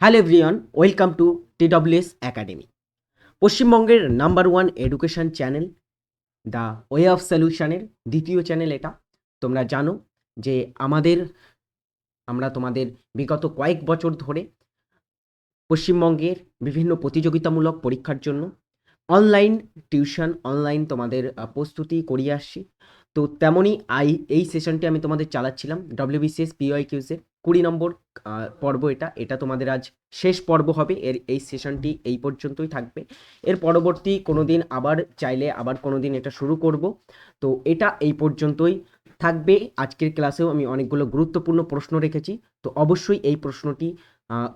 Hello everyone, welcome to TWS academy. পশ্চিমবঙ্গের number one education channel the way of সলিউশনের দ্বিতীয় channel এটা। তোমরা জানো যে আমরা তোমাদের বিগত কয়েক বছর ধরে পশ্চিমবঙ্গের বিভিন্ন প্রতিযোগিতামূলক পরীক্ষার জন্য অনলাইন টিউশন, অনলাইন তোমাদের প্রস্তুতি করিয়ে আসছি। তো তেমনই এই সেশনটি আমি তোমাদের চালাচ্ছিলাম WBCS PYQs-এর 20 নম্বর পর্ব এটা। এটা তোমাদের আজ শেষ পর্ব হবে। এই সেশনটি এই পর্যন্তই থাকবে। এর পরবর্তী কোনো দিন আবার চাইলে আবার কোনো দিন এটা শুরু করব। তো এটা এই পর্যন্তই থাকবে। আজকের ক্লাসেও আমি অনেকগুলো গুরুত্বপূর্ণ প্রশ্ন রেখেছি। তো অবশ্যই এই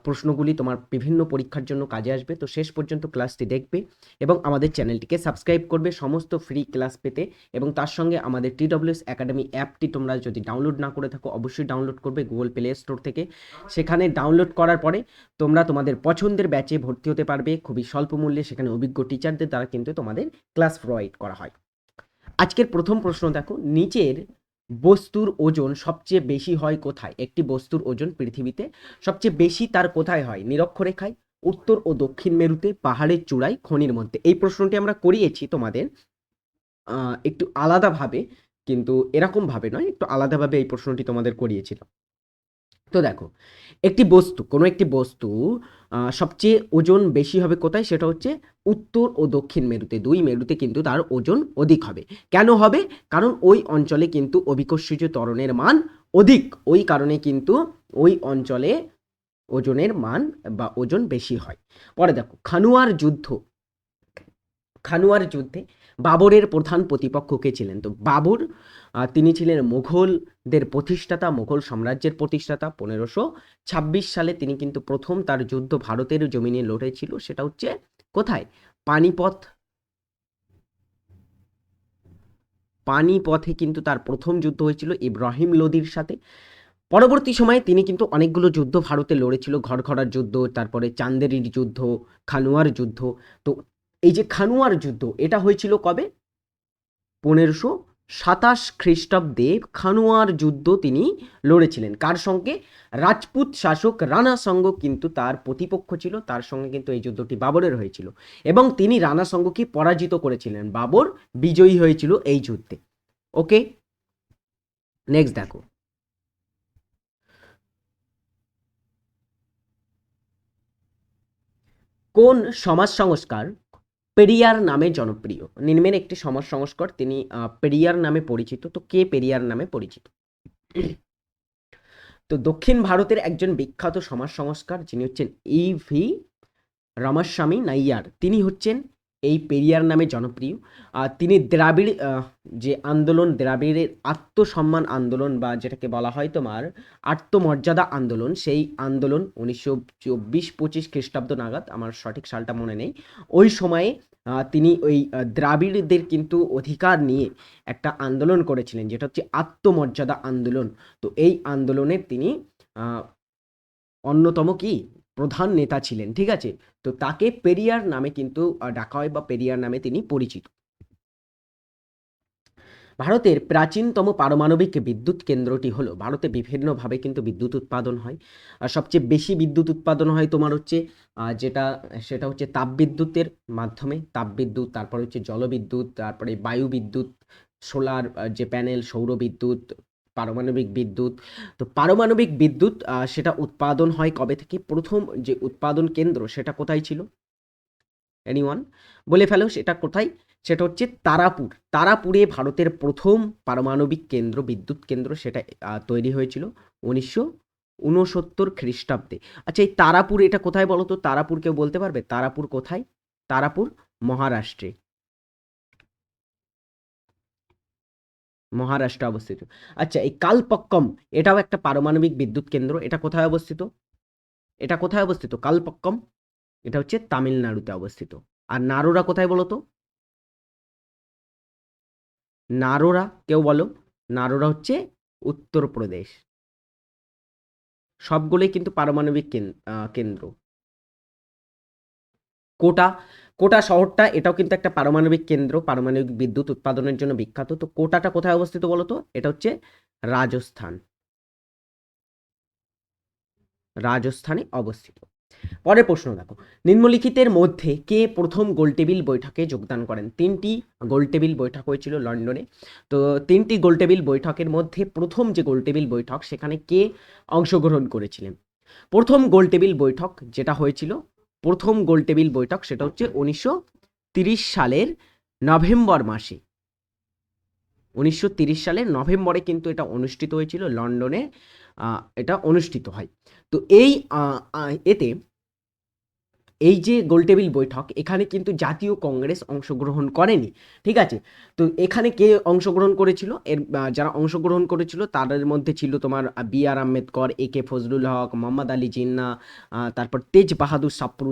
প্রশ্নগুলি তোমার বিভিন্ন পরীক্ষার জন্য কাজে আসবে। তো শেষ পর্যন্ত ক্লাসটি দেখবে এবং আমাদের চ্যানেলটিকে সাবস্ক্রাইব করবে সমস্ত ফ্রি ক্লাস পেতে। এবং তার সঙ্গে আমাদের TWS একাডেমি অ্যাপটি তোমরা যদি ডাউনলোড না করে থাকো অবশ্যই ডাউনলোড করবে গুগল প্লে স্টোর থেকে। সেখানে ডাউনলোড করার পরে তোমরা তোমাদের পছন্দের ব্যাচে ভর্তি হতে পারবে খুবই স্বল্প মূল্যে। সেখানে অভিজ্ঞ টিচারদের দ্বারা কিন্তু তোমাদের ক্লাস প্রোভাইড করা হয়। আজকের প্রথম প্রশ্ন দেখো, নিচের বস্তুর ওজন সবচেয়ে বেশি হয় কোথায়? একটি বস্তুর ওজন পৃথিবীতে সবচেয়ে বেশি তার কোথায় হয়? নিরক্ষরেখায়, উত্তর ও দক্ষিণ মেরুতে, পাহাড়ের চূড়ায়, খনির মধ্যে। এই প্রশ্নটি আমরা করিয়েছি তোমাদের একটু আলাদাভাবে, কিন্তু এরকমভাবে নয়, একটু আলাদাভাবে এই প্রশ্নটি তোমাদের করিয়েছিলাম। তো দেখো, কোনো একটি বস্তু সবচেয়ে ওজন বেশি হবে কোথায়? সেটা হচ্ছে উত্তর ও দক্ষিণ মেরুতে। দুই মেরুতে কিন্তু তার ওজন অধিক হবে। কেন হবে? কারণ ওই অঞ্চলে কিন্তু অভিকর্ষজ ত্বরণের মান অধিক। ওই কারণে কিন্তু ওই অঞ্চলে ওজনের মান বা ওজন বেশি হয়। পরে দেখো, খানুয়ার যুদ্ধে বাবরের প্রধান প্রতিপক্ষ কে ছিলেন? তো বাবর তিনি ছিলেন মুঘলদের প্রতিষ্ঠাতা, মুঘল সাম্রাজ্যের প্রতিষ্ঠাতা। 1526 সালে তিনি কিন্তু প্রথম তার যুদ্ধ ভারতের জমিনে লড়েছিল। সেটা হচ্ছে কোথায়? পানিপথে কিন্তু তার প্রথম যুদ্ধ হয়েছিল ইব্রাহিম লোদির সাথে। পরবর্তী সময়ে তিনি কিন্তু অনেকগুলো যুদ্ধ ভারতে লড়েছিল। ঘরঘরার যুদ্ধ, তারপরে চান্দেরির যুদ্ধ, খানুয়ার যুদ্ধ। তো এই যে খানুয়ার যুদ্ধ, এটা হয়েছিল কবে? 1527 খ্রিস্টাব্দে খানুয়ার যুদ্ধ তিনি লড়েছিলেন। কার সঙ্গে? রাজপুত শাসক রানা সঙ্গ কিন্তু তার প্রতিপক্ষ ছিল। তার সঙ্গে কিন্তু এই যুদ্ধটি বাবরের হয়েছিল এবং তিনি রানা সঙ্গকে পরাজিত করেছিলেন। বাবর বিজয়ী হয়েছিল এই যুদ্ধে। ওকে, নেক্সট দেখো, কোন সমাজ সংস্কার পেরিয়ার নামে জনপ্রিয়? নিম্নের একটি সমাজ সংস্কার, তিনি পেরিয়ার নামে পরিচিত। তো কে পেরিয়ার নামে পরিচিত? তো দক্ষিণ ভারতের একজন বিখ্যাত সমাজ সংস্কার যিনি হচ্ছেন EV রামাস্বামী নাইয়ার, তিনি হচ্ছেন এই পেরিয়ার নামে জনপ্রিয়। তিনি যে আন্দোলন, দ্রাবিড়ের আত্মসম্মান আন্দোলন বা যেটাকে বলা হয় তোমার আত্মমর্যাদা আন্দোলন, সেই আন্দোলন 1924-25 খ্রিস্টাব্দ নাগাদ, আমার সঠিক সালটা মনে নেই, ওই সময়ে তিনি ওই দ্রাবিড়দের কিন্তু অধিকার নিয়ে একটা আন্দোলন করেছিলেন যেটা হচ্ছে আত্মমর্যাদা আন্দোলন। তো এই আন্দোলনের তিনি অন্যতম প্রধান নেতা ছিলেন। ঠিক আছে, তো তাকে পেরিয়ার নামে কিন্তু ডাকা হয় বা পেরিয়ার নামে তিনি পরিচিত। ভারতের প্রাচীনতম পারমাণবিক বিদ্যুৎ কেন্দ্রটি হলো, ভারতে বিভিন্নভাবে কিন্তু বিদ্যুৎ উৎপাদন হয়। আর সবচেয়ে বেশি বিদ্যুৎ উৎপাদন হয় তোমার হচ্ছে সেটা হচ্ছে তাপবিদ্যুতের মাধ্যমে। তাপবিদ্যুৎ, তারপরে হচ্ছে জলবিদ্যুৎ, তারপরে বায়ু বিদ্যুৎ, সোলার যে প্যানেল, সৌর বিদ্যুৎ, পারমাণবিক বিদ্যুৎ। তো পারমাণবিক বিদ্যুৎ সেটা উৎপাদন হয় কবে থেকে? প্রথম যে উৎপাদন কেন্দ্র সেটা কোথায় ছিল? এনিওয়ান বলে ফেলো সেটা কোথায়? সেটা হচ্ছে তারাপুর। তারাপুরে ভারতের প্রথম পারমাণবিক কেন্দ্র, বিদ্যুৎ কেন্দ্র, সেটা তৈরি হয়েছিল 1969 খ্রিস্টাব্দে। আচ্ছা, এই তারাপুর এটা কোথায় বলো তো? তারাপুর কেউ বলতে পারবে তারাপুর কোথায়? তারাপুর মহারাষ্ট্রে। মহারাষ্ট্রে অবস্থিত। আচ্ছা, এই কালপক্কম এটাও একটা পারমাণবিক বিদ্যুৎ কেন্দ্র। এটা কোথায় অবস্থিত? কালপক্কম এটা হচ্ছে তামিলনাড়ুতে অবস্থিত। আর নারোরা কোথায় বলো তো? নারোরা কেউ বলো? নারোরা হচ্ছে উত্তরপ্রদেশ। সবগুলোই কিন্তু পারমাণবিক কেন্দ্র। কোটা, কোটা শহরটা এটাও কিন্তু একটা পারমাণবিক কেন্দ্র, পারমাণবিক বিদ্যুৎ উৎপাদনের জন্য বিখ্যাত। তো কোটাটা কোথায় অবস্থিত বলো তো? এটা হচ্ছে রাজস্থান, রাজস্থানে অবস্থিত। পরের প্রশ্ন দেখো, নিম্নলিখিতের মধ্যে কে প্রথম গোলটেবিল বৈঠকে যোগদান করেন? 3টি গোলটেবিল বৈঠক হয়েছিল লন্ডনে। তো 3টি গোলটেবিল বৈঠকের মধ্যে প্রথম যে গোলটেবিল বৈঠক সেখানে কে অংশগ্রহণ করেছিলেন? প্রথম গোলটেবিল বৈঠক যেটা হয়েছিল, প্রথম গোলটেবিল বৈঠক সেটা হচ্ছে 1930 সালের নভেম্বর মাসে। 1930 সালের নভেম্বরে কিন্তু এটা অনুষ্ঠিত হয়েছিল লন্ডনে, এটা অনুষ্ঠিত হয়। তো এতে এই যে গোলটেবিল বৈঠক, এখানে কিন্তু জাতীয় কংগ্রেস অংশগ্রহণ করেনি, ঠিক আছে। তো এখানে কে অংশগ্রহণ করেছিল? যারা অংশগ্রহণ করেছিল তাদের মধ্যে ছিল তোমার বি.আর. আম্বেদকর, এ.কে. ফজলুল হক, মোহাম্মদ আলী জিন্নাহ, তারপর তেজ বাহাদুর সপ্রু,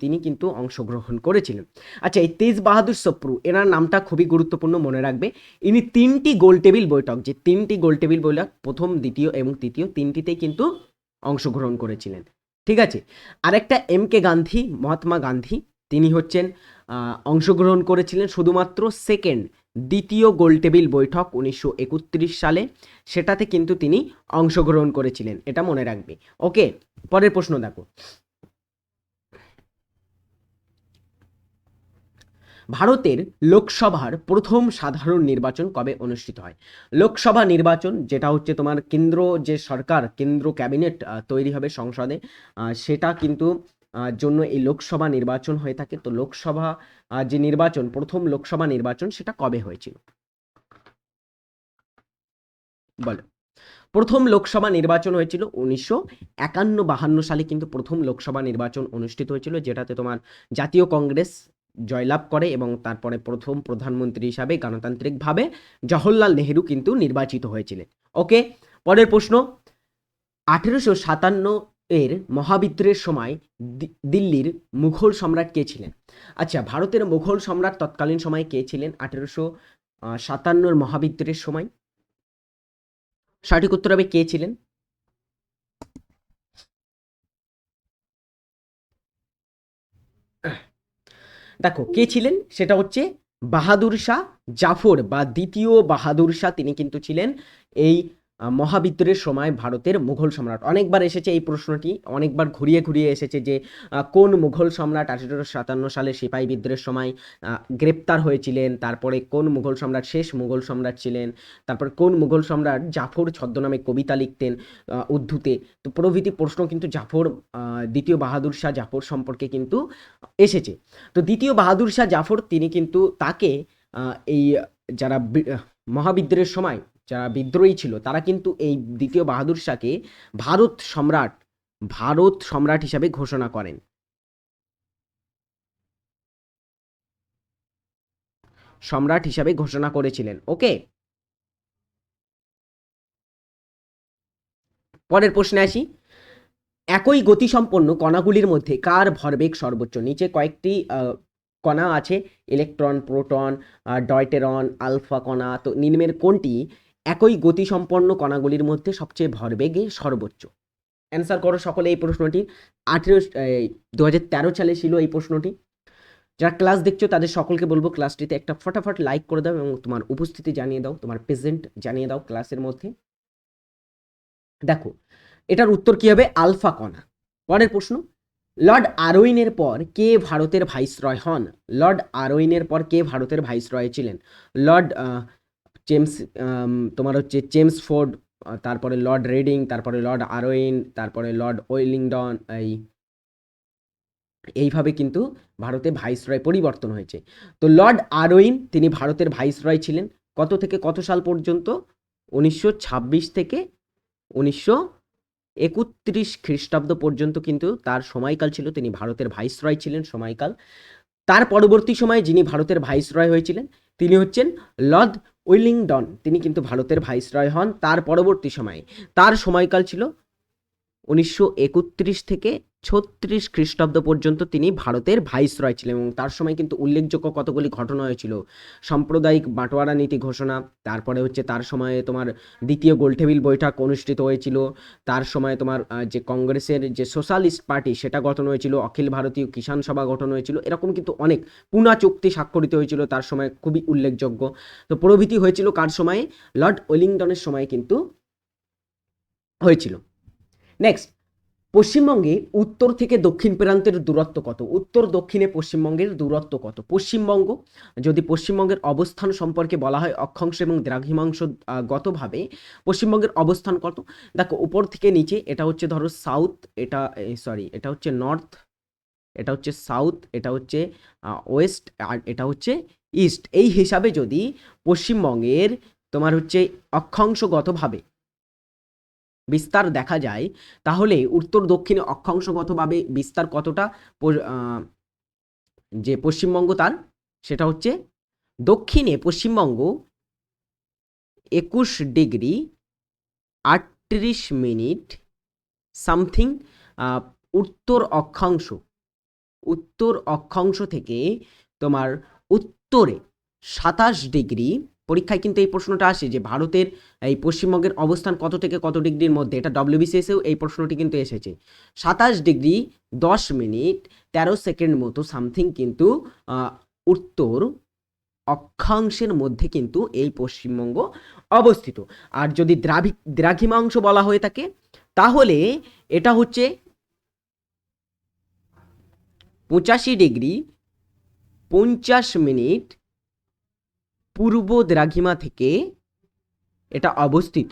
তিনি কিন্তু অংশগ্রহণ করেছিলেন। আচ্ছা, এই তেজ বাহাদুর সপ্রু, এনার নামটা খুবই গুরুত্বপূর্ণ, মনে রাখবে। ইনি 3টি গোলটেবিল বৈঠক, যে 3টি গোলটেবিল বৈঠক, প্রথম, দ্বিতীয় এবং তৃতীয়, 3টিতেই কিন্তু অংশগ্রহণ করেছিলেন, ঠিক আছে। আরেকটা এম.কে. গান্ধী, মহাত্মা গান্ধী, তিনি হচ্ছেন অংশগ্রহণ করেছিলেন শুধুমাত্র দ্বিতীয় গোলটেবিল বৈঠক 1931 সালে, সেটাতে কিন্তু তিনি অংশগ্রহণ করেছিলেন, এটা মনে রাখবে। ওকে, পরের প্রশ্ন দেখো, ভারতের লোকসভার প্রথম সাধারণ নির্বাচন কবে অনুষ্ঠিত হয়? লোকসভা নির্বাচন যেটা হচ্ছে তোমার কেন্দ্র যে সরকার, কেন্দ্র ক্যাবিনেট তৈরি হবে সংসদে, সেটা কিন্তু জন্য এই লোকসভা নির্বাচন হয়ে থাকে। তো লোকসভা যে নির্বাচন, প্রথম লোকসভা নির্বাচন, সেটা কবে হয়েছিল বলো? প্রথম লোকসভা নির্বাচন হয়েছিল 1951-52 সালে, কিন্তু প্রথম লোকসভা নির্বাচন অনুষ্ঠিত হয়েছিল, যেটাতে তোমার জাতীয় কংগ্রেস জয়লাভ করে এবং তারপরে প্রথম প্রধানমন্ত্রী হিসাবে গণতান্ত্রিকভাবে জওহরলাল নেহেরু কিন্তু নির্বাচিত হয়েছিলেন। ওকে, পরের প্রশ্ন, 1857 এর মহাবিদ্রোহের সময় দিল্লির মুঘল সম্রাট কে ছিলেন? আচ্ছা, ভারতের মুঘল সম্রাট তৎকালীন সময়ে কে ছিলেন 1857 মহাবিদ্রোহের সময়? সঠিক উত্তর হবে কে ছিলেন? দেখো কে ছিলেন, সেটা হচ্ছে বাহাদুর শাহ জাফর বা দ্বিতীয় বাহাদুর শাহ, তিনি কিন্তু ছিলেন এই মহাবিদ্রোহের সময় ভারতের মুঘল সম্রাট। অনেকবার এসেছে এই প্রশ্নটি, অনেকবার ঘুরিয়ে ঘুরিয়ে এসেছে যে কোন মুঘল সম্রাট 1857 সালে সিপাহী বিদ্রোহের সময় গ্রেপ্তার হয়েছিলেন, তারপরে কোন মুঘল সম্রাট শেষ মুঘল সম্রাট ছিলেন, তারপর কোন মুঘল সম্রাট জাফর ছদ্মনামে কবিতা লিখতেন উর্দুতে। তো প্রভৃতি প্রশ্ন কিন্তু দ্বিতীয় বাহাদুর শাহ জাফর সম্পর্কে কিন্তু এসেছে। তো দ্বিতীয় বাহাদুর শাহ জাফর, তিনি কিন্তু তাকে এই যারা মহাবিদ্রোহের সময় যারা বিদ্রোহী ছিল, তারা কিন্তু এই দ্বিতীয় বাহাদুর শাহকে ভারত সম্রাট হিসাবে ঘোষণা করেন। সম্রাট হিসাবে ঘোষণা করেছিলেন। ওকে, পরের প্রশ্নে আসি, একই গতিসম্পন্ন কণাগুলির মধ্যে কার ভরবেগ সর্বোচ্চ? নিচে কয়েকটি কণা আছে, ইলেকট্রন, প্রোটন, ডয়টেরন, আলফা কণা। তো নিম্নের কোনটি একই গতিসম্পন্ন কণাগুলির মধ্যে সবচেয়ে ভরবেগে সর্বোচ্চ? অ্যান্সার করো সকলে এই প্রশ্নটি। 2013 সালে ছিল এই প্রশ্নটি। যারা ক্লাস দেখছো তাদের সকলকে বলবো ক্লাসটিতে একটা ফটাফট লাইক করে দাও এবং তোমার উপস্থিতি জানিয়ে দাও, তোমার প্রেজেন্ট জানিয়ে দাও ক্লাসের মধ্যে। দেখো এটার উত্তর কি হবে? আলফা কণা। পরের প্রশ্ন, লর্ড আরউইনের পর কে ভারতের ভাইসরয় হন? লর্ড আরউইনের পর কে ভারতের ভাইসরয় ছিলেন? লর্ড জেমস, তোমার হচ্ছে জেমস ফোর্ড, তারপরে লর্ড রেডিং, তারপরে লর্ড আরউইন, তারপরে লর্ড ওয়েলিংটন। এইভাবে কিন্তু ভারতে ভাইসরয় পরিবর্তন হয়েছে। তো লর্ড আরউইন, তিনি ভারতের ভাইসরয় ছিলেন কত থেকে কত সাল পর্যন্ত? 1926 থেকে 1931 খ্রিস্টাব্দ পর্যন্ত কিন্তু তার সময়কাল ছিল, তিনি ভারতের ভাইসরয় ছিলেন সময়কাল। তার পরবর্তী সময়ে যিনি ভারতের ভাইসরয় হয়েছিলেন তিনি হচ্ছেন লর্ড ওয়েলিংটন, তিনি কিন্তু ভারতের ভাইসরয় হন তার পরবর্তী সময়ে। তার সময়কাল ছিল 1931 থেকে 36 খ্রিস্টাব্দ পর্যন্ত তিনি ভারতের ভাইসরয় ছিলেন এবং তার সময় কিন্তু উল্লেখযোগ্য কতগুলি ঘটনা হয়েছিল। সাম্প্রদায়িক বাঁটোয়ারা নীতি ঘোষণা, তারপরে হচ্ছে তার সময়ে তোমার দ্বিতীয় গোলটেবিল বৈঠক অনুষ্ঠিত হয়েছিল, তার সময় তোমার যে কংগ্রেসের যে সোশ্যালিস্ট পার্টি সেটা গঠন হয়েছিল, অখিল ভারতীয় কিষাণ সভা গঠন হয়েছিল, এরকম কিন্তু অনেক পুনা চুক্তি স্বাক্ষরিত হয়েছিল তার সময়, খুবই উল্লেখযোগ্য। তো প্রভৃতি হয়েছিল কার সময়ে? লর্ড ওয়েলিংটনের সময় কিন্তু হয়েছিল। নেক্সট, পশ্চিমবঙ্গে উত্তর থেকে দক্ষিণ প্রান্তের দূরত্ব কত? উত্তর দক্ষিণে পশ্চিমবঙ্গের দূরত্ব কত? পশ্চিমবঙ্গ, যদি পশ্চিমবঙ্গের অবস্থান সম্পর্কে বলা হয় অক্ষাংশ এবং দ্রাঘিমাংশ গতভাবে পশ্চিমবঙ্গের অবস্থান কত? দেখো উপর থেকে নিচে, এটা হচ্ছে ধরো সাউথ, এটা সরি এটা হচ্ছে নর্থ, এটা হচ্ছে সাউথ, এটা হচ্ছে ওয়েস্ট, আর এটা হচ্ছে ইস্ট। এই হিসাবে যদি পশ্চিমবঙ্গের তোমার হচ্ছে অক্ষাংশগতভাবে বিস্তার দেখা যায়, তাহলে উত্তর দক্ষিণে অক্ষাংশগতভাবে বিস্তার কতটা যে পশ্চিমবঙ্গ তার, সেটা হচ্ছে দক্ষিণে পশ্চিমবঙ্গ 21°38' সামথিং, উত্তর অক্ষাংশ, উত্তর অক্ষাংশ থেকে তোমার উত্তরে 27°। পরীক্ষায় কিন্তু এই প্রশ্নটা আসে যে ভারতের এই পশ্চিমবঙ্গের অবস্থান কত থেকে কত ডিগ্রির মধ্যে, এটা ডব্লিউবিসিএসেও এই প্রশ্নটি কিন্তু এসেছে। 27°10'13" মতো সামথিং কিন্তু উত্তর অক্ষাংশের মধ্যে কিন্তু এই পশ্চিমবঙ্গ অবস্থিত। আর যদি দ্রাঘিমাংশ বলা হয়ে থাকে, তাহলে এটা হচ্ছে 85°50' পূর্ব দ্রাঘিমা থেকে এটা অবস্থিত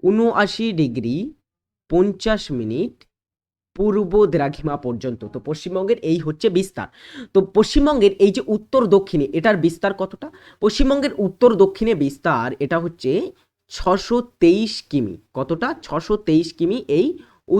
79°50' পূর্ব দ্রাঘিমা পর্যন্ত। তো পশ্চিমবঙ্গের এই হচ্ছে বিস্তার। তো পশ্চিমবঙ্গের এই যে উত্তর দক্ষিণে, এটার বিস্তার কতটা? পশ্চিমবঙ্গের উত্তর দক্ষিণে বিস্তার এটা হচ্ছে 623 কিমি। কতটা? 623 কিমি এই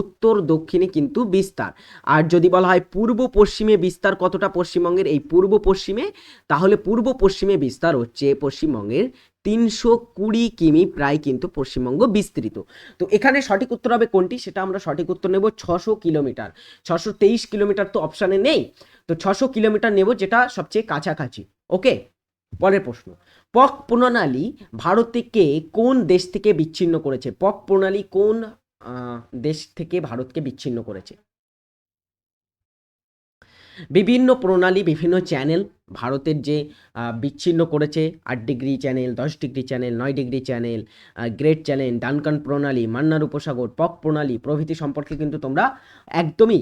উত্তর দক্ষিণে কিন্তু বিস্তার। আর যদি বলা হয় পূর্ব পশ্চিমে বিস্তার কতটা পশ্চিমবঙ্গের, এই পূর্ব পশ্চিমে, তাহলে পূর্ব পশ্চিমে বিস্তার হচ্ছে পশ্চিমবঙ্গের 320 কিমি প্রায় কিন্তু পশ্চিমবঙ্গ বিস্তৃত। তো এখানে সঠিক উত্তর হবে কোনটি, সেটা আমরা সঠিক উত্তর নেব 600 কিলোমিটার। 623 কিলোমিটার তো অপশানে নেই, তো 600 কিলোমিটার নেব, যেটা সবচেয়ে কাছাকাছি। ওকে, পরের প্রশ্ন। পক প্রণালী ভারতকে কোন দেশ থেকে বিচ্ছিন্ন করেছে? পক প্রণালী কোন দেশ থেকে ভারতকে বিচ্ছিন্ন করেছে? বিভিন্ন প্রণালী, বিভিন্ন চ্যানেল ভারতের যে বিচ্ছিন্ন করেছে, 8° channel, 10° channel, 9° channel, great channel, Duncan প্রণালী, মান্নার উপসাগর, পক প্রণালী প্রভৃতি সম্পর্কে কিন্তু তোমরা একদমই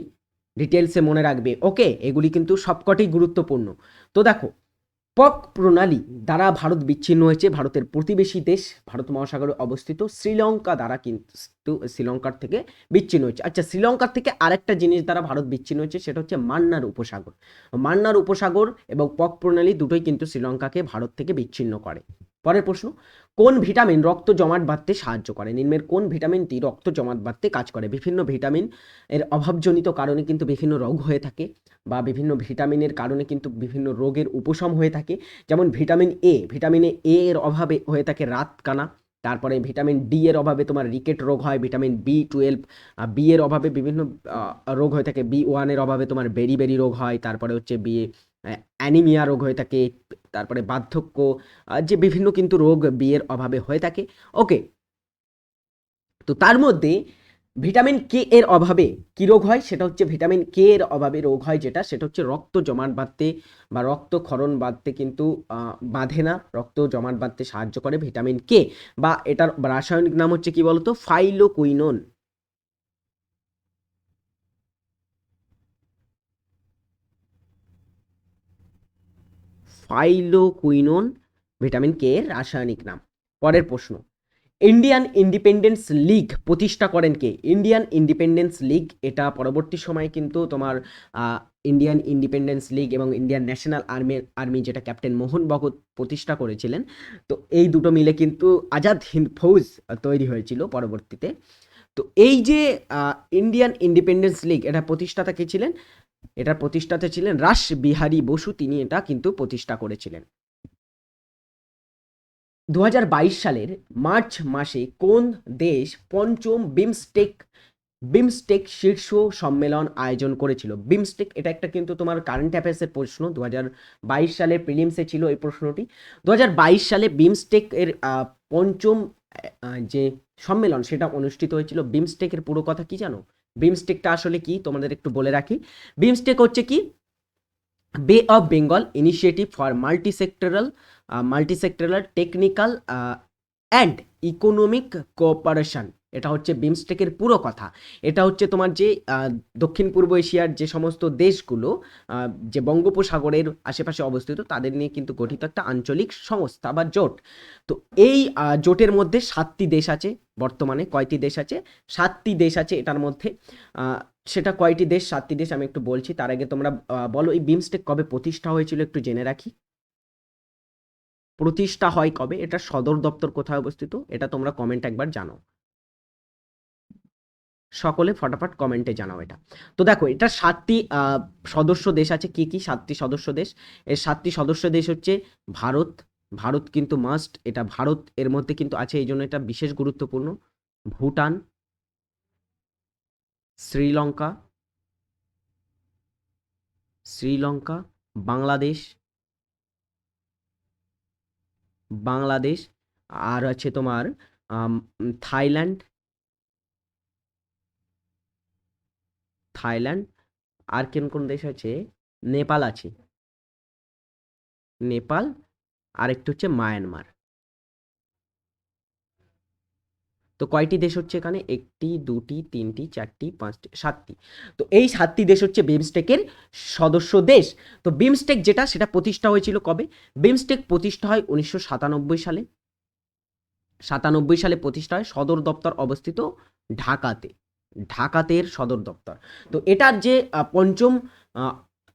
ডিটেলসে মনে রাখবে। ওকে, এগুলি কিন্তু সবকটাই গুরুত্বপূর্ণ। তো দেখো, পক প্রণালী দ্বারা ভারত বিচ্ছিন্ন হয়েছে ভারতের প্রতিবেশী দেশ, ভারত মহাসাগরে অবস্থিত শ্রীলঙ্কা দ্বারা কিন্তু শ্রীলঙ্কার থেকে বিচ্ছিন্ন হয়েছে। আচ্ছা, শ্রীলঙ্কার থেকে আরেকটা জিনিস দ্বারা ভারত বিচ্ছিন্ন হয়েছে, সেটা হচ্ছে মান্নার উপসাগর। মান্নার উপসাগর এবং পক প্রণালী দুটোই কিন্তু শ্রীলঙ্কাকে ভারত থেকে বিচ্ছিন্ন করে। পরের প্রশ্ন, কোন ভিটামিন রক্ত জমাট বাঁধতে সাহায্য করে? নিম্নের কোন ভিটামিনটি রক্ত জমাট বাঁধতে কাজ করে? বিভিন্ন ভিটামিন এর অভাবজনিত কারণে কিন্তু বিভিন্ন রোগ হয়ে থাকে, বা বিভিন্ন ভিটামিনের কারণে কিন্তু বিভিন্ন রোগের উপশম হয়ে থাকে। যেমন ভিটামিন এ, ভিটামিন এ এর অভাবে হয়ে থাকে রাতকানা। তারপরে ভিটামিন ডি এর অভাবে তোমার রিকেট রোগ হয়। ভিটামিন B12 বি এর অভাবে বিভিন্ন রোগ হয়ে থাকে। B1 এর অভাবে তোমার বেরি রোগ হয়। তারপরে হচ্ছে অ্যানিমিয়া রোগ হয়ে থাকে। তারপরে বার্ধক্য, যে বিভিন্ন কিন্তু রোগ বি এর অভাবে হয়ে থাকে। ওকে, তো তার মধ্যে ভিটামিন কে এর অভাবে কি রোগ হয়? সেটা হচ্ছে ভিটামিন কে এর অভাবে রোগ হয়, যেটা সেটা হচ্ছে রক্ত জমাট বাঁধতে বা রক্তক্ষরণ বাঁধতে কিন্তু বাঁধে না, রক্ত জমাট বাঁধতে সাহায্য করে ভিটামিন কে, বা এটার রাসায়নিক নাম হচ্ছে কি বলতো? ফাইলোকুইনোন। ফাইলোকুইনোন ভিটামিন কে এর রাসায়নিক নাম। পরের প্রশ্ন, ইন্ডিয়ান ইন্ডিপেন্ডেন্স লিগ প্রতিষ্ঠা করেন কে? ইন্ডিয়ান ইন্ডিপেন্ডেন্স লিগ, এটা পরবর্তী সময়ে কিন্তু তোমার ইন্ডিয়ান ইন্ডিপেন্ডেন্স লিগ এবং ইন্ডিয়ান ন্যাশনাল আর্মি যেটা ক্যাপ্টেন মোহন বাগান প্রতিষ্ঠা করেছিলেন, তো এই দুটো মিলে কিন্তু আজাদ হিন্দ ফৌজ তৈরি হয়েছিল পরবর্তীতে। তো এই যে ইন্ডিয়ান ইন্ডিপেন্ডেন্স লিগ, এটা প্রতিষ্ঠাতা কে ছিলেন? এটার প্রতিষ্ঠাতা ছিলেন রাস বিহারী বসু, তিনি এটা কিন্তু প্রতিষ্ঠা করেছিলেন। 2022 সালের মার্চ মাসে কোন দেশ পঞ্চম বিমস্টেক শীর্ষ সম্মেলন আয়োজন করেছিল? বিমস্টেক, এটা একটা কিন্তু তোমার কারেন্ট অ্যাফেয়ার্সের প্রশ্ন, 2022 সালে প্রিলিমসে ছিল এই প্রশ্নটি। 2022 সালে বিমস্টেক এর পঞ্চম যে সম্মেলন সেটা অনুষ্ঠিত হয়েছিল। বিমস্টেকের পুরো কথা কি জানো? বিমস্টেকটা আসলে কি তোমাদের একটু বলে রাখি। বিমস্টেক হচ্ছে কি? বে of Bengal initiative for multi-sectoral technical and economic cooperation. এটা হচ্ছে বিমস্টেকের পুরো কথা। এটা হচ্ছে তোমার যে দক্ষিণ পূর্ব এশিয়ার যে সমস্ত দেশগুলো যে বঙ্গোপসাগরের আশেপাশে অবস্থিত তাদের নিয়ে কিন্তু গঠিত একটা আঞ্চলিক সংস্থা বা জোট। তো এই জোটের মধ্যে 7টি দেশ আছে। বর্তমানে কয়টি দেশ আছে? 7টি দেশ আছে এটার মধ্যে। সেটা কয়টি দেশ, 7টি দেশ আমি একটু বলছি। তার আগে তোমরা বলো এই বিমস্টেক কবে প্রতিষ্ঠা হয়েছিল একটু জেনে রাখি। প্রতিষ্ঠা হয় কবে, এটা সদর দপ্তর কোথায় অবস্থিত, এটা তোমরা কমেন্ট একবার জানাও। সকলে ফটাফট কমেন্টে জানাও এটা। তো দেখো এটা 7টি সদস্য দেশ আছে। কি কি 7টি সদস্য দেশ? এর 7টি সদস্য দেশ হচ্ছে ভারত। ভারত কিন্তু মাস্ট, এটা ভারত এর মধ্যে কিন্তু আছে, এই জন্য এটা বিশেষ গুরুত্বপূর্ণ। ভুটান, শ্রীলঙ্কা, শ্রীলঙ্কা, বাংলাদেশ, বাংলাদেশ, আর আছে তোমার থাইল্যান্ড, থাইল্যান্ড, আর কোন কোন দেশ আছে? নেপাল আছে, নেপাল, আর একটু হচ্ছে মায়ানমার। তো কয়টি দেশ হচ্ছে এখানে? 1টি 2টি 3টি 4টি 5টি 7টি। তো এই 7টি দেশ হচ্ছে বিমস্টেকের সদস্য দেশ। তো বিমস্টেক যেটা সেটা প্রতিষ্ঠা হয়েছিল কবে? বিমস্টেক প্রতিষ্ঠা হয় 1997 সালে। 97 সালে প্রতিষ্ঠা হয়। সদর দপ্তর অবস্থিত ঢাকাতে। ঢাকাতে এর সদর দপ্তর। তো এটার যে পঞ্চম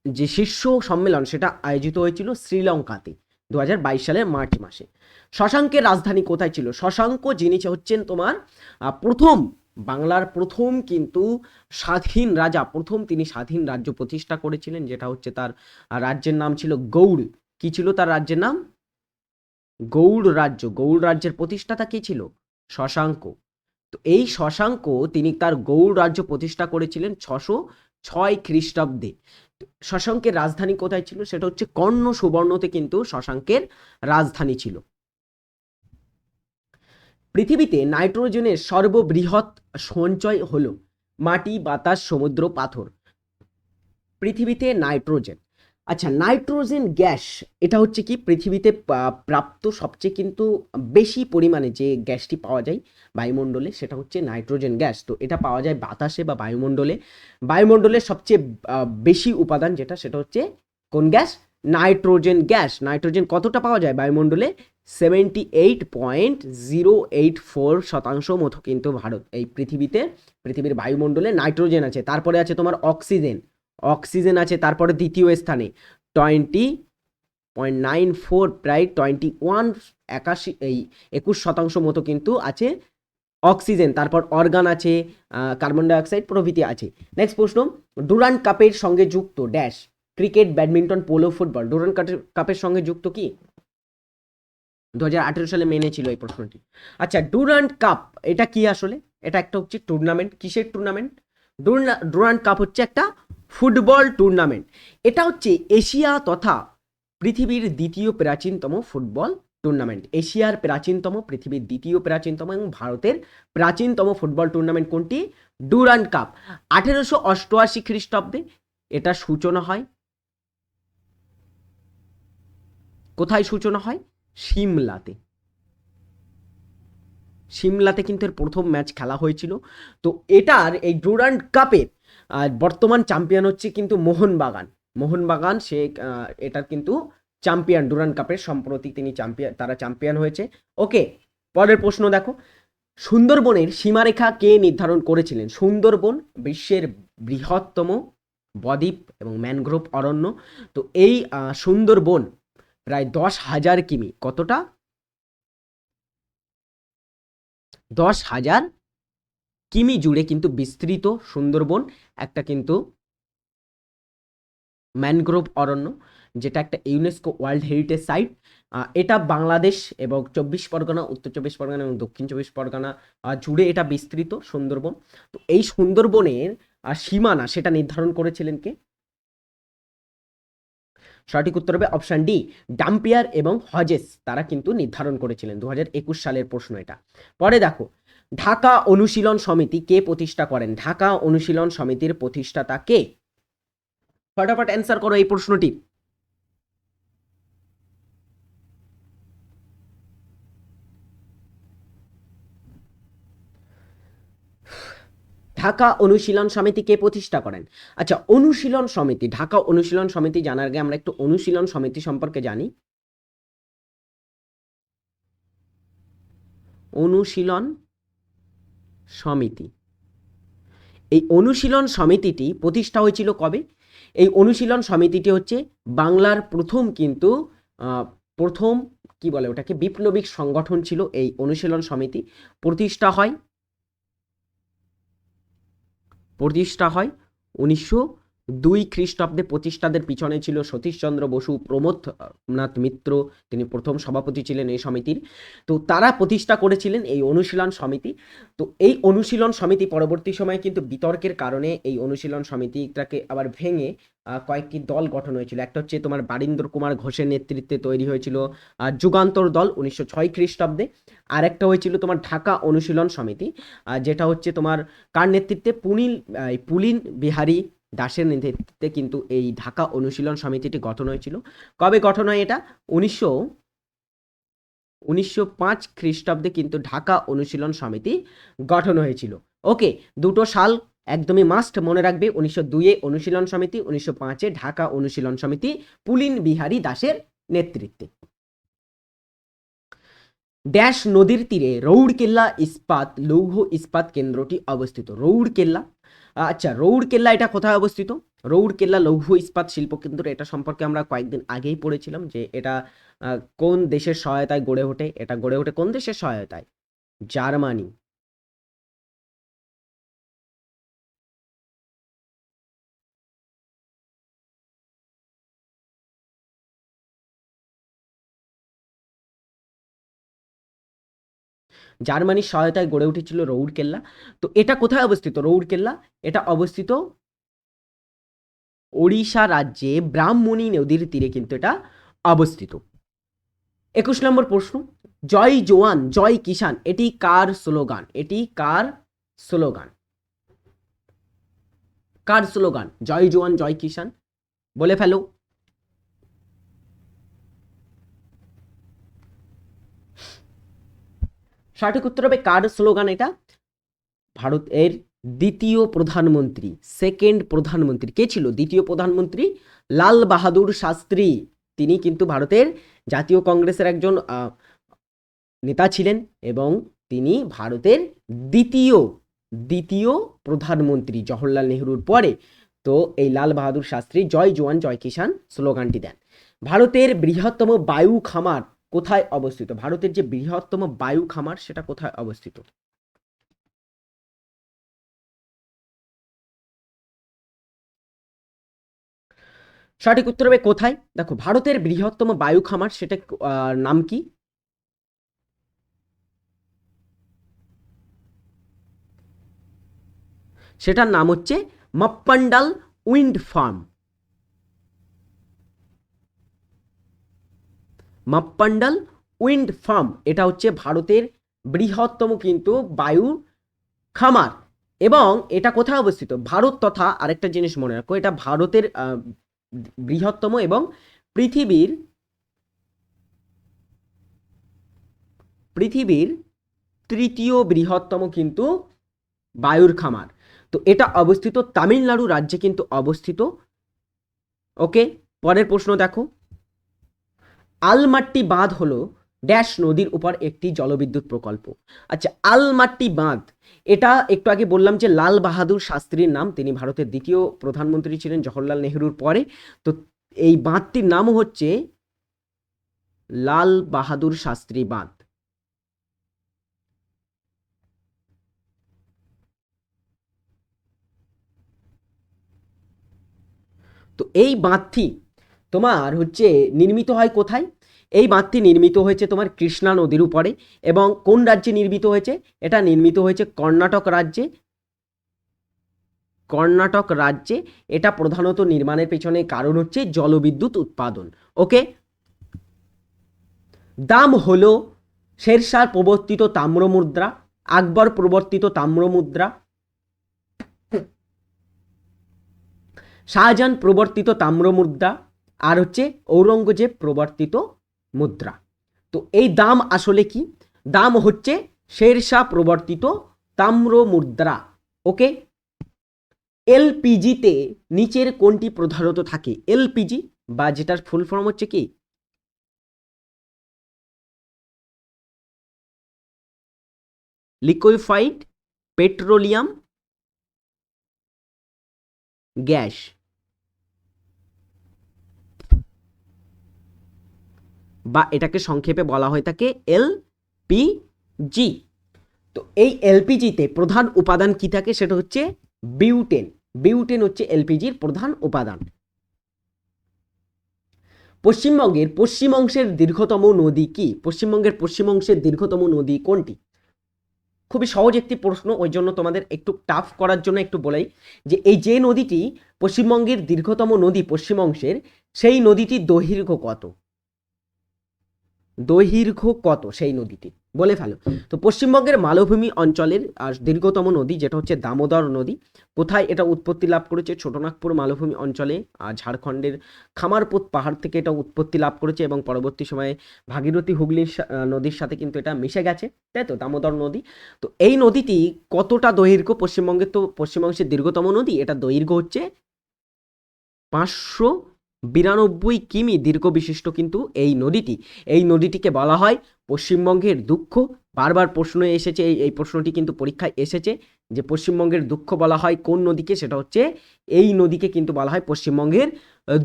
যে শীর্ষ সম্মেলন সেটা আয়োজিত হয়েছিল শ্রীলঙ্কাতে 2022 সালের মার্চ মাসে। শশাঙ্কের রাজধানী কোথায় ছিল? শশাঙ্ক যিনি হচ্ছেন তোমার প্রথম বাংলার প্রথম কিন্তু স্বাধীন রাজা, প্রথম তিনি স্বাধীন রাজ্য প্রতিষ্ঠা করেছিলেন, যেটা হচ্ছে তার রাজ্যের নাম ছিল গৌড়। কি ছিল তার রাজ্যের নাম? গৌড় রাজ্য। গৌড় রাজ্যের প্রতিষ্ঠাতা কে ছিল? শশাঙ্ক। তো এই শশাঙ্ক তিনি তার গৌড় রাজ্য প্রতিষ্ঠা করেছিলেন 606 খ্রিস্টাব্দে। শশাঙ্কের রাজধানী কোথায় ছিল? সেটা হচ্ছে কর্ণ সুবর্ণতে কিন্তু শশাঙ্কের রাজধানী ছিল। পৃথিবীতে নাইট্রোজেনের সর্ববৃহৎ সঞ্চয় হলো মাটি, বাতাস, সমুদ্র, পাথর। পৃথিবীতে নাইট্রোজেন, আচ্ছা নাইট্রোজেন গ্যাস এটা হচ্ছে কি পৃথিবীতে প্রাপ্ত সবচেয়ে কিন্তু বেশি পরিমাণে যে গ্যাসটি পাওয়া যায় বায়ুমণ্ডলে সেটা হচ্ছে নাইট্রোজেন গ্যাস। তো এটা পাওয়া যায় বাতাসে বা বায়ুমণ্ডলে। বায়ুমণ্ডলের সবচেয়ে বেশি উপাদান যেটা সেটা হচ্ছে কোন গ্যাস? Nitrogen gas. নাইট্রোজেন কতটা পাওয়া যায় বায়ুমণ্ডলে? 78.084% মতো কিন্তু ভারত এই পৃথিবীর বায়ুমণ্ডলে নাইট্রোজেন আছে। তারপরে আছে তোমার অক্সিজেন। অক্সিজেন আছে তারপরে দ্বিতীয় স্থানে 20.94, প্রায় 21% মতো কিন্তু আছে অক্সিজেন। তারপর অর্গান আছে, কার্বন ডাইঅক্সাইড প্রভৃতি আছে। নেক্সট প্রশ্ন, ডুরান্ড কাপের সঙ্গে যুক্ত dash cricket, badminton, polo, football. Durand কাপের সঙ্গে যুক্ত কি? 2018 সালে মেনে ছিল এই প্রশ্নটি। আচ্ছা ডুরান্ড কাপ এটা কি আসলে? এটা একটা হচ্ছে টুর্নামেন্ট। কিসের টুর্নামেন্ট? ডুরান্ড কাপ হচ্ছে একটা ফুটবল টুর্নামেন্ট। এটা হচ্ছে এশিয়া তথা পৃথিবীর দ্বিতীয় প্রাচীনতম ফুটবল টুর্নামেন্ট। এশিয়ার প্রাচীনতম, পৃথিবীর দ্বিতীয় প্রাচীনতম এবং ভারতের প্রাচীনতম ফুটবল টুর্নামেন্ট কোনটি? Durand cup. 1888 খ্রিস্টাব্দে এটা সূচনা হয়। কোথায় সূচনা হয়? সিমলাতে। সিমলাতে কিন্তু এর প্রথম ম্যাচ খেলা হয়েছিল। তো এটার এই ডুরান্ড কাপের বর্তমান চ্যাম্পিয়ন হচ্ছে কিন্তু মোহনবাগান। মোহনবাগান সে এটার কিন্তু চ্যাম্পিয়ন। ডুরান্ড কাপের সম্প্রতি তিনি চ্যাম্পিয়ন, তারা চ্যাম্পিয়ন হয়েছে। ওকে, পরের প্রশ্ন দেখো, সুন্দরবনের সীমারেখা কে নির্ধারণ করেছিলেন? সুন্দরবন বিশ্বের বৃহত্তম বদ্বীপ এবং ম্যানগ্রোভ অরণ্য। তো এই সুন্দরবন প্রায় 10,000 কিমি, কতটা? 10,000 কিমি জুড়ে কিন্তু বিস্তৃত সুন্দরবন, একটা কিন্তু ম্যানগ্রোভ অরণ্য, যেটা একটা ইউনেস্কো ওয়ার্ল্ড হেরিটেজ সাইট। এটা বাংলাদেশ এবং 24 পরগনা, উত্তর 24 পরগনা এবং দক্ষিণ 24 পরগনা জুড়ে এটা বিস্তৃত সুন্দরবন। তো এই সুন্দরবনের সীমানা সেটা নির্ধারণ করেছিলেন কে? সঠিক উত্তর হবে অপশন ডি, ডাম্পিয়ার এবং হজেস, তারা কিন্তু নির্ধারণ করেছিলেন। 2021 সালের প্রশ্ন এটা। পরে দেখো, ঢাকা অনুশীলন সমিতি কে প্রতিষ্ঠা করেন? ঢাকা অনুশীলন সমিতির প্রতিষ্ঠাতা কে? ফটাফট অ্যান্সার করো এই প্রশ্নটি। ঢাকা অনুশীলন সমিতি কে প্রতিষ্ঠা করেন? আচ্ছা, অনুশীলন সমিতি, ঢাকা অনুশীলন সমিতি জানার আগে আমরা একটু অনুশীলন সমিতি সম্পর্কে জানি। অনুশীলন সমিতি, এই অনুশীলন সমিতিটি প্রতিষ্ঠা হয়েছিল কবে? এই অনুশীলন সমিতিটি হচ্ছে বাংলার প্রথম কিন্তু প্রথম কি বলে ওটাকে বিপ্লবিক সংগঠন ছিল এই অনুশীলন সমিতি। প্রতিষ্ঠা হয় 1902 খ্রিস্টাব্দে। প্রতিষ্ঠাদের পিছনে ছিল সতীশচন্দ্র বসু, প্রমথনাথ মিত্র, তিনি প্রথম সভাপতি ছিলেন এই সমিতির। তো তারা প্রতিষ্ঠা করেছিলেন এই অনুশীলন সমিতি। তো এই অনুশীলন সমিতি পরবর্তী সময়ে কিন্তু বিতর্কের কারণে এই অনুশীলন সমিতিটাকে আবার ভেঙে কয়েকটি দল গঠন হয়েছিল। একটা হচ্ছে তোমার বারীন্দ্র কুমার ঘোষের নেতৃত্বে তৈরি হয়েছিল যুগান্তর দল 1906 খ্রিস্টাব্দে। আর একটা হয়েছিল তোমার ঢাকা অনুশীলন সমিতি, যেটা হচ্ছে তোমার কার নেতৃত্বে? পুলিন বিহারী দাসের নেতৃত্বে কিন্তু এই ঢাকা অনুশীলন সমিতিটি গঠন হয়েছিল। কবে গঠন হয় এটা? 1905 খ্রিস্টাব্দে কিন্তু ঢাকা অনুশীলন সমিতি গঠন হয়েছিল। ওকে, দুটো সাল একদমই মাস্ট মনে রাখবে, 1902-এ অনুশীলন সমিতি, 1905-এ ঢাকা অনুশীলন সমিতি, পুলিন বিহারী দাসের নেতৃত্বে। ড্যাশ নদীর তীরে রৌড়কেল্লা ইস্পাত লৌহ ইস্পাত কেন্দ্রটি অবস্থিত? রৌড়কেল্লা, আচ্ছা রৌড়কেল্লা এটা কোথায় অবস্থিত? রৌড়কেল্লা লৌহ ইস্পাত শিল্প কেন্দ্র, এটা সম্পর্কে আমরা কয়েকদিন আগেই পড়েছিলাম যে এটা কোন দেশের সহায়তায় গড়ে ওঠে। এটা গড়ে ওঠে কোন দেশের সহায়তায়? জার্মানি। জার্মানির সহায়তায় গড়ে উঠেছিল রৌড়কেল্লা। তো এটা কোথায় অবস্থিত রৌড়কেল্লা? এটা অবস্থিত ওড়িশা রাজ্যে ব্রাহ্মণী নদীর তীরে কিন্তু এটা অবস্থিত। 21 নম্বর প্রশ্ন, জয় জওয়ান জয় কিষান এটি কার স্লোগান? এটি কার স্লোগান? কার স্লোগান জয় জওয়ান জয় কিষান? বলে ফেলো। সঠিক উত্তর হবে কার স্লোগান এটা? ভারতের দ্বিতীয় প্রধানমন্ত্রী, সেকেন্ড প্রধানমন্ত্রী কে ছিল? দ্বিতীয় প্রধানমন্ত্রী লাল বাহাদুর শাস্ত্রী। তিনি কিন্তু ভারতের জাতীয় কংগ্রেসের একজন নেতা ছিলেন এবং তিনি ভারতের দ্বিতীয় প্রধানমন্ত্রী জওহরলাল নেহরুর পরে। তো এই লাল বাহাদুর শাস্ত্রী জয় জওয়ান জয় কিষান স্লোগানটি দেন। ভারতের বৃহত্তম বায়ু খামার কোথায় অবস্থিত? ভারতের যে বৃহত্তম বায়ু খামার সেটা কোথায় অবস্থিত? সঠিক উত্তর হবে কোথায়? দেখো, ভারতের বৃহত্তম বায়ু খামার সেটা নাম কি? সেটার নাম হচ্ছে মাপ্পান্ডাল উইন্ড ফার্ম। মাপ্পান্ডাল উইন্ড ফার্ম এটা হচ্ছে ভারতের বৃহত্তম কিন্তু বায়ু খামার। এবং এটা কোথায় অবস্থিত? ভারত তথা আরেকটা জিনিস মনে রাখো, এটা ভারতের বৃহত্তম এবং পৃথিবীর তৃতীয় বৃহত্তম কিন্তু বায়ুর খামার। তো এটা অবস্থিত তামিলনাড়ু রাজ্যে কিন্তু অবস্থিত। ওকে, পরের প্রশ্ন দেখো, আলমাট্টি বাঁধ হলো ড্যাশ নদীর উপর একটি জলবিদ্যুৎ প্রকল্প। আচ্ছা, আলমাট্টি বাঁধ এটা একটু আগে বললাম যে লাল বাহাদুর শাস্ত্রীর নাম, তিনি ভারতের দ্বিতীয় প্রধানমন্ত্রী ছিলেন জওহরলাল নেহরুর পরে। তো এই বাঁধটির নাম হচ্ছে লাল বাহাদুর শাস্ত্রী বাঁধ। তো এই বাঁধটি তোমার হচ্ছে নির্মিত হয় কোথায়? এই বাঁধটি নির্মিত হয়েছে তোমার কৃষ্ণা নদীর উপরে। এবং কোন রাজ্যে নির্মিত হয়েছে? এটা নির্মিত হয়েছে কর্ণাটক রাজ্যে। কর্ণাটক রাজ্যে এটা প্রধানত নির্মাণের পেছনে কারণ হচ্ছে জলবিদ্যুৎ উৎপাদন। ওকে, দাম হলো শেরশাহ প্রবর্তিত তাম্রমুদ্রা, আকবর প্রবর্তিত তাম্রমুদ্রা, শাহজাহান প্রবর্তিত তাম্রমুদ্রা, আর হচ্ছে ঔরঙ্গজেব প্রবর্তিত মুদ্রা। তো এই দাম আসলে কি? দাম হচ্ছে শেরশাহ প্রবর্তিত তাম্রমুদ্রা। ওকে, এলপিজিতে নিচের কোনটি প্রধানত থাকে? এলপিজি বা যেটার ফুল ফর্ম হচ্ছে কি লিকুইফাইড পেট্রোলিয়াম গ্যাস, বা এটাকে সংক্ষেপে বলা হয়ে থাকে এলপিজি। তো এই এলপিজিতে প্রধান উপাদান কি থাকে? সেটা হচ্ছে বিউটেন। বিউটেন হচ্ছে এলপিজির প্রধান উপাদান। পশ্চিমবঙ্গের পশ্চিম অংশের দীর্ঘতম নদী কি? পশ্চিমবঙ্গের পশ্চিম অংশের দীর্ঘতম নদী কোনটি? খুবই সহজ একটি প্রশ্ন, ওই জন্য তোমাদের একটু টাফ করার জন্য একটু বলেই যে এই যে নদীটি পশ্চিমবঙ্গের দীর্ঘতম নদী পশ্চিম অংশের, সেই নদীটির দৈর্ঘ্য কত? দৈর্ঘ্য কত সেই নদীটি বলে ফেলো। তো পশ্চিমবঙ্গের মালভূমি অঞ্চলের দীর্ঘতম নদী যেটা হচ্ছে দামোদর নদী। কোথায় এটা উৎপত্তি লাভ করেছে? ছোটনাগপুর মালভূমি অঞ্চলে, ঝাড়খণ্ডের খামারপোত পাহাড় থেকে এটা উৎপত্তি লাভ করেছে এবং পরবর্তী সময়ে ভাগীরথী হুগলি নদীর সাথে কিন্তু এটা মিশে গেছে, তাই তো, দামোদর নদী। তো এই নদীটি কতটা দৈর্ঘ্য? পশ্চিমবঙ্গের তো পশ্চিমবঙ্গের দীর্ঘতম নদী, এটা দৈর্ঘ্য হচ্ছে 592 কিমি দীর্ঘ বিশিষ্ট কিন্তু এই নদীটি। এই নদীটিকে বলা হয় পশ্চিমবঙ্গের দুঃখ। বারবার প্রশ্ন এসেছে, এই প্রশ্নটি কিন্তু পরীক্ষায় এসেছে যে পশ্চিমবঙ্গের দুঃখ বলা হয় কোন নদীকে? সেটা হচ্ছে এই নদীকে কিন্তু বলা হয় পশ্চিমবঙ্গের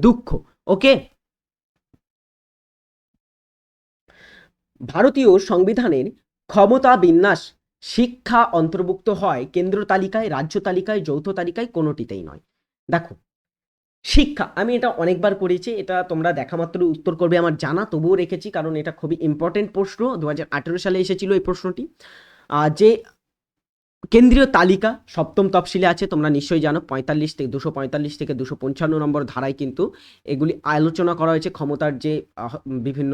দুঃখ। ওকে, ভারতীয় সংবিধানের ক্ষমতা বিন্যাস শিক্ষা অন্তর্ভুক্ত হয় কেন্দ্র তালিকায়, রাজ্য তালিকায়, যৌথ তালিকায়, কোনোটিতেই নয়। দেখো, শিক্ষা আমি এটা অনেকবার করেছি, এটা তোমরা দেখা মাত্র উত্তর করবে আমার জানা, তবুও রেখেছি কারণ এটা খুবই ইম্পর্টেন্ট প্রশ্ন। 2018 সালে এসেছিল এই প্রশ্নটি। যে কেন্দ্রীয় তালিকা সপ্তম তফসিলে আছে, তোমরা নিশ্চয়ই জানো, 245 থেকে 255 নম্বর ধারায় কিন্তু এগুলি আলোচনা করা হয়েছে। ক্ষমতার যে বিভিন্ন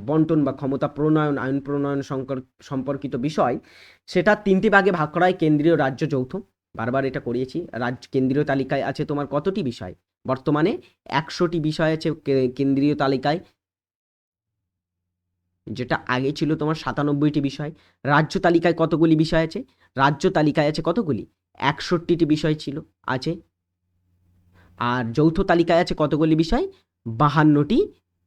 বন্টন বা ক্ষমতা প্রণয়ন, আইন প্রণয়ন সম্পর্কিত বিষয়, সেটা 3টি ভাগে ভাগ করা হয়, কেন্দ্রীয়, রাজ্য, যৌথ। বারবার এটা করিয়েছি। কেন্দ্রীয় তালিকায় আছে তোমার কতটি বিষয়? বর্তমানে 100টি বিষয় আছে কেন্দ্রীয় তালিকায়, যেটা আগে ছিল তোমার 97টি বিষয়। রাজ্য তালিকায় কতগুলি বিষয় আছে? রাজ্য তালিকায় আছে কতগুলি? 61টি বিষয় ছিল, আছে। আর যৌথ তালিকায় আছে কতগুলি বিষয়? 52টি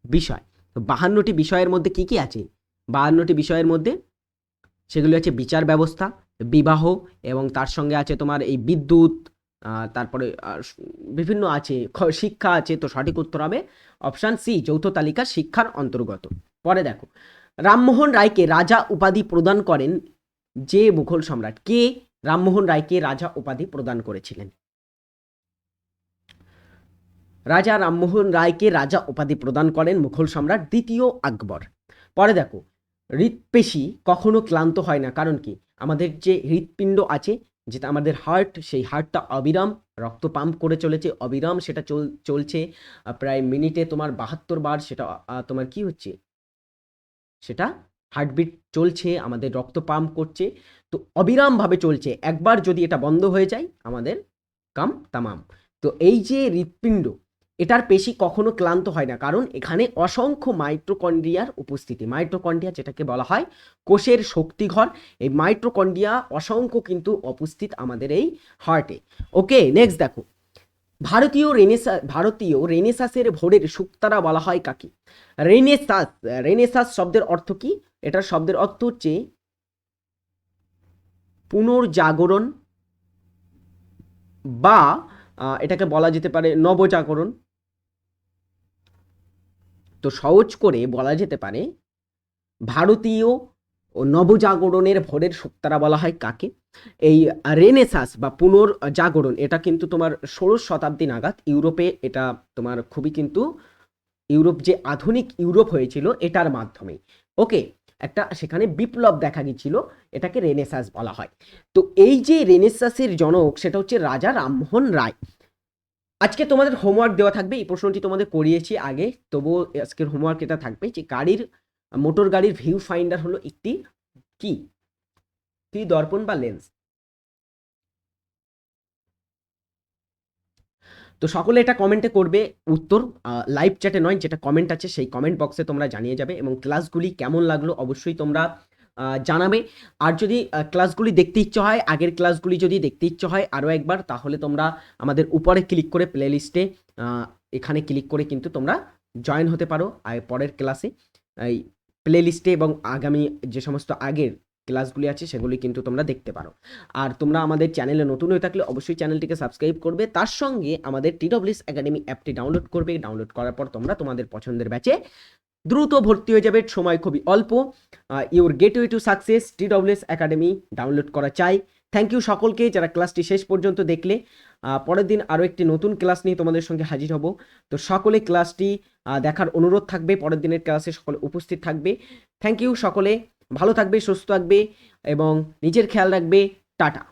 বিষয়। তো 52টি বিষয়ের মধ্যে কি কি আছে? 52টি বিষয়ের মধ্যে সেগুলি হচ্ছে বিচার ব্যবস্থা, বিবাহ, এবং তার সঙ্গে আছে তোমার এই বিদ্যুৎ, তারপরে বিভিন্ন আছে, শিক্ষা আছে। তো সঠিক উত্তর হবে অপশান সি, যৌথ তালিকা শিক্ষার অন্তর্গত। পরে দেখো, রামমোহন রায়কে রাজা উপাধি প্রদান করেন যে মুঘল সম্রাট? কে রামমোহন রায়কে রাজা উপাধি প্রদান করেছিলেন? রাজা রামমোহন রায়কে রাজা উপাধি প্রদান করেন মুঘল সম্রাট দ্বিতীয় আকবর। পরে দেখো, হৃৎপেশি কখনো ক্লান্ত হয় না, কারণ কি? আমাদের যে হৃৎপিণ্ড আছে, যেটা আমাদের হার্ট, সেই হার্টটা অবিরাম রক্ত পাম্প করে চলেছে, অবিরাম সেটা চলছে প্রায় মিনিটে তোমার 72 বার। সেটা তোমার কি হচ্ছে? সেটা হার্টবিট চলছে, আমাদের রক্ত পাম্প করছে, তো অবিরামভাবে চলছে। একবার যদি এটা বন্ধ হয়ে যায়, আমাদের কাম তামাম। তো এই যে হৃৎপিণ্ড, এটার পেশি কখনো ক্লান্ত হয় না, কারণ এখানে অসংখ্য মাইটোকন্ড্রিয়ার উপস্থিতি। মাইটোকন্ড্রিয়া যেটাকে বলা হয় কোষের শক্তিঘর, এই মাইটোকন্ড্রিয়া অসংখ্য কিন্তু উপস্থিত আমাদের এই হার্টে। ওকে, নেক্সট দেখো, ভারতীয় রেনেসাসের ভোরের শুকতারা বলা হয় কাকে? রেনেসাস শব্দের অর্থ কি? এটার শব্দের অর্থ হচ্ছে পুনর্জাগরণ, বা এটাকে বলা যেতে পারে নবজাগরণ। তো সহজ করে বলা যেতে পারে ভারতীয় ও নবজাগরণের ভোরের শুকতারা বলা হয় কাকে? এই রেনেসাস বা পুনর্জাগরণ, এটা কিন্তু তোমার 16 শতাব্দী নাগাদ ইউরোপে, এটা তোমার খুবই কিন্তু ইউরোপ, যে আধুনিক ইউরোপ হয়েছিল এটার মাধ্যমে। ওকে, একটা সেখানে বিপ্লব দেখা গিয়েছিল, এটাকে রেনেসাস বলা হয়। তো এই যে রেনেসাসের জনক, সেটা হচ্ছে রাজা রামমোহন রায়। আজকে তোমাদের হোমওয়ার্ক দেওয়া থাকবে, এই প্রশ্নটি তোমাদের করিয়েছি আগে, তবুও আজকের হোমওয়ার্ক এটা থাকবে যে মোটর গাড়ির ভিউ ফাইন্ডার হলো একটি কি দর্পণ বা লেন্স। তো সকলে এটা কমেন্টে করবে উত্তর, লাইভ চ্যাটে নয়, যেটা কমেন্ট আছে সেই কমেন্ট বক্সে তোমরা জানিয়ে যাবে। এবং ক্লাসগুলি কেমন লাগলো অবশ্যই তোমরা জানাবে। আর যদি ক্লাসগুলি দেখতে ইচ্ছে হয়, আগের ক্লাসগুলি যদি দেখতে ইচ্ছে হয় আরও একবার, তাহলে তোমরা আমাদের উপরে ক্লিক করে প্লেলিস্টে এখানে ক্লিক করে কিন্তু তোমরা জয়েন হতে পারো আর পরের ক্লাসে এই প্লেলিস্টে, এবং আগামী যে সমস্ত আগের ক্লাসগুলি আছে সেগুলি কিন্তু তোমরা দেখতে পারো। আর তোমরা আমাদের চ্যানেলে নতুন হয়ে থাকলে অবশ্যই চ্যানেলটিকে সাবস্ক্রাইব করবে, তার সঙ্গে আমাদের TWS একাডেমি অ্যাপটি ডাউনলোড করবে। ডাউনলোড করার পর তোমরা তোমাদের পছন্দের ব্যাচে দ্রুত ভর্তি হয়ে যাবে, সময় খুবই অল্প। Your gateway to success TWS academy download করা চাই। থ্যাংক ইউ সকলকে যারা ক্লাসটি শেষ পর্যন্ত দেখলে। পরের দিন আরও একটি নতুন ক্লাস নিয়ে তোমাদের সঙ্গে হাজির হব। তো সকলে ক্লাসটি দেখার অনুরোধ থাকবে, পরের দিনের ক্লাসে সকলে উপস্থিত থাকবে। থ্যাংক ইউ সকলে, ভালো থাকবে, সুস্থ থাকবে এবং নিজের খেয়াল রাখবে। টাটা।